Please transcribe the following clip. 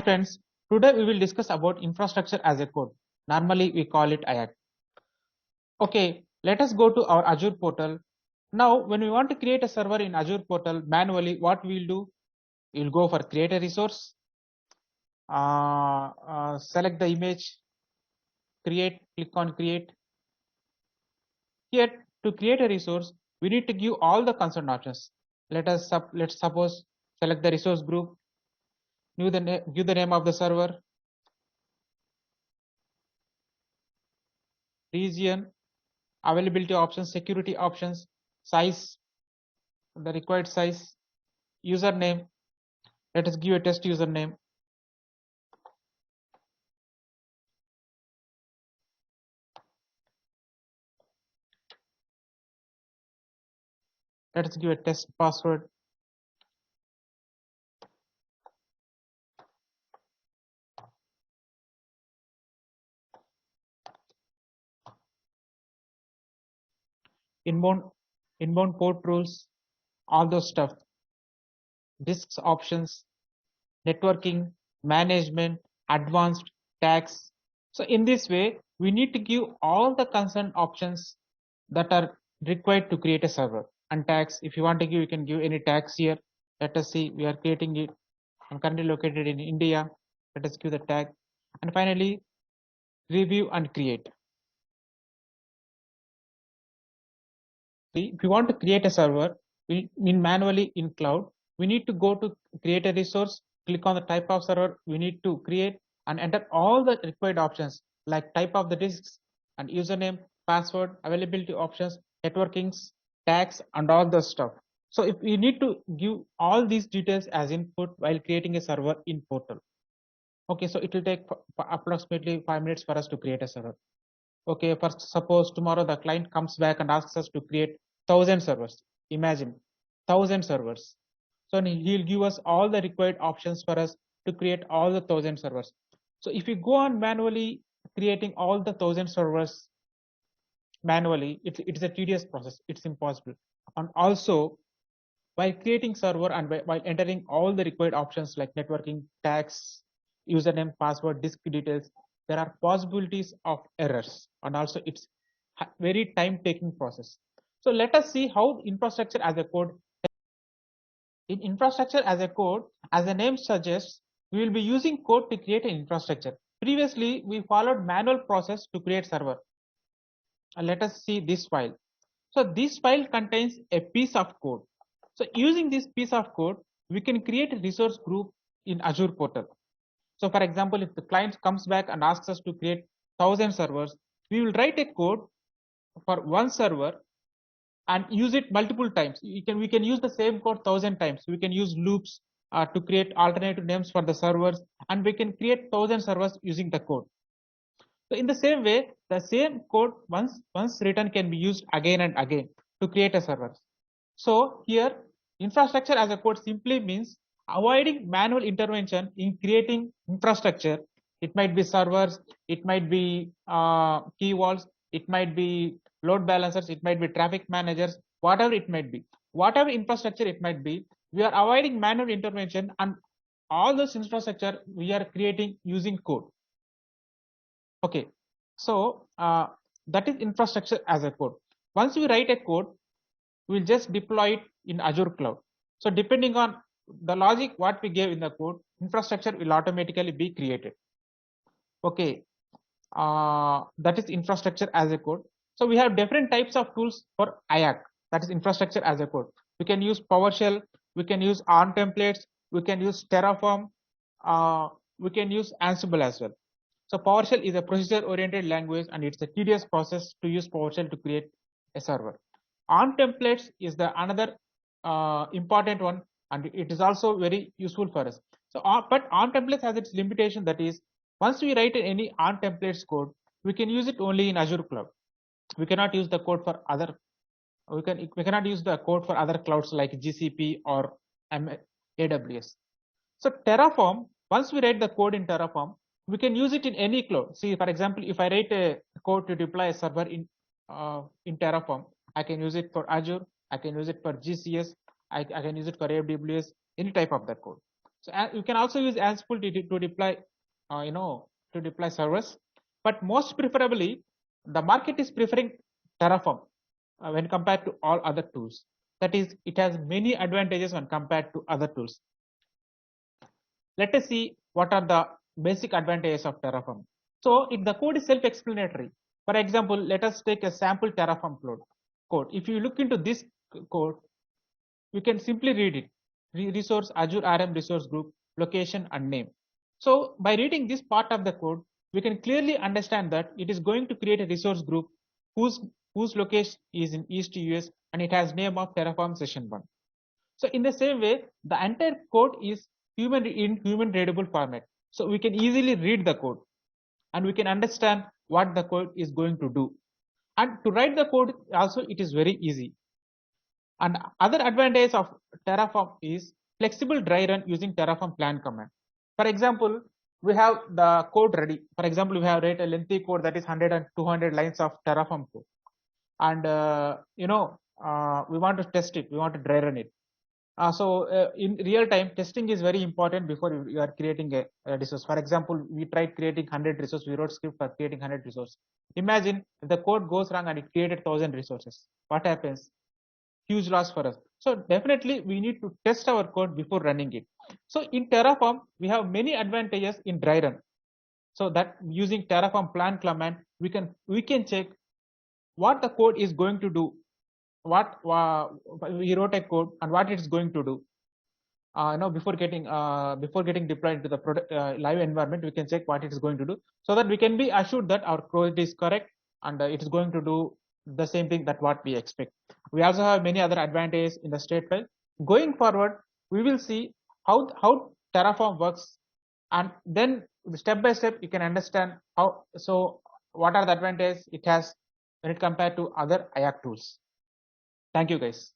friends, today we will discuss about infrastructure as a code. Normally we call it IaaC. Okay, let us go to our Azure portal. Now, when we want to create a server in Azure portal manually, what we will do? We will go for create a resource, select the image, create, click on create. Here, to create a resource, we need to give all the concerned options. Let's suppose select the resource group, give the name of the server, region, availability options, security options, size, the required size, username. Let us give a test username. Let us give a test password. Inbound port rules, all those stuff. Disks options, networking, management, advanced, tags. So in this way, we need to give all the concerned options that are required to create a server. And tags, if you want to give, you can give any tags here. Let us see, we are creating it. I'm currently located in India. Let us give the tag. And finally, review and create. If you want to create a server, we mean manually in cloud, we need to go to create a resource, click on the type of server we need to create and enter all the required options like type of the disks and username, password, availability options, networkings, tags, and all the stuff. So if we need to give all these details as input while creating a server in portal. Okay, so it will take approximately 5 minutes for us to create a server. Okay, first suppose tomorrow the client comes back and asks us to create 1,000 servers. Imagine 1,000 servers. So he'll give us all the required options for us to create all the 1,000 servers. So if you go on manually creating all the 1,000 servers manually, it's a tedious process. It's impossible. And also while creating server and while entering all the required options like networking, tags, username, password, disk details, there are possibilities of errors, and also it's very time-taking process. So let us see how infrastructure as a code. In infrastructure as a code, as the name suggests, we will be using code to create an infrastructure. Previously, we followed manual process to create server. Let us see this file. So this file contains a piece of code. So using this piece of code, we can create a resource group in Azure portal. So for example, if the client comes back and asks us to create 1,000 servers, we will write a code for one server and use it multiple times. We can use the same code 1,000 times. We can use loops to create alternative names for the servers, and we can create 1,000 servers using the code. So in the same way, the same code once written can be used again and again to create a server. So here, infrastructure as a code simply means avoiding manual intervention in creating infrastructure. It might be servers, it might be key vaults, it might be load balancers, it might be traffic managers, whatever it might be, whatever infrastructure it might be, we are avoiding manual intervention, and all this infrastructure we are creating using code. Okay, so that is infrastructure as a code. Once we write a code, we'll just deploy it in Azure cloud. So depending on the logic what we gave in the code, infrastructure will automatically be created. Okay, that is infrastructure as a code. So we have different types of tools for IaaC, that is infrastructure as a code. We can use PowerShell, we can use ARM templates, we can use Terraform, we can use Ansible as well. So PowerShell is a procedure-oriented language, and it's a tedious process to use PowerShell to create a server. ARM templates is the another important one, and it is also very useful for us. So, but ARM templates has its limitation. That is, once we write any ARM templates code, we can use it only in Azure cloud. We cannot use the code for other. We cannot use the code for other clouds like GCP or AWS. So Terraform, once we write the code in Terraform, we can use it in any cloud. See, for example, if I write a code to deploy a server in Terraform, I can use it for Azure, I can use it for GCS, I can use it for AWS, any type of that code. So you can also use Ansible to deploy, to deploy servers. But most preferably, the market is preferring Terraform when compared to all other tools. That is, it has many advantages when compared to other tools. Let us see what are the basic advantages of Terraform. So, if the code is self-explanatory, for example, let us take a sample Terraform code. If you look into this code, you can simply read it. Resource Azure RM resource group, location and name. So by reading this part of the code, we can clearly understand that it is going to create a resource group whose location is in East US and it has name of Terraform session 1. So in the same way, the entire code is human readable format. So we can easily read the code and we can understand what the code is going to do. And to write the code also, it is very easy. And other advantage of Terraform is flexible dry run using Terraform plan command. For example, we have the code ready. For example, we have write a lengthy code that is 100 and 200 lines of Terraform code. And we want to test it. We want to dry run it. So in real time, testing is very important before you are creating a resource. For example, we tried creating 100 resources. We wrote script for creating 100 resources. Imagine if the code goes wrong and it created 1000 resources. What happens? Huge loss for us. So definitely we need to test our code before running it. So in Terraform, we have many advantages in dry run. So that using Terraform plan command, we can check what the code is going to do, what we wrote a code and what it's going to do. Before getting deployed to the product, live environment, we can check what it is going to do, so that we can be assured that our code is correct and it is going to do the same thing that what we expect. We also have many other advantages in the state file. Going forward, we will see how Terraform works, and then step by step you can understand how. So what are the advantages it has when it compared to other IaaC tools. Thank you guys.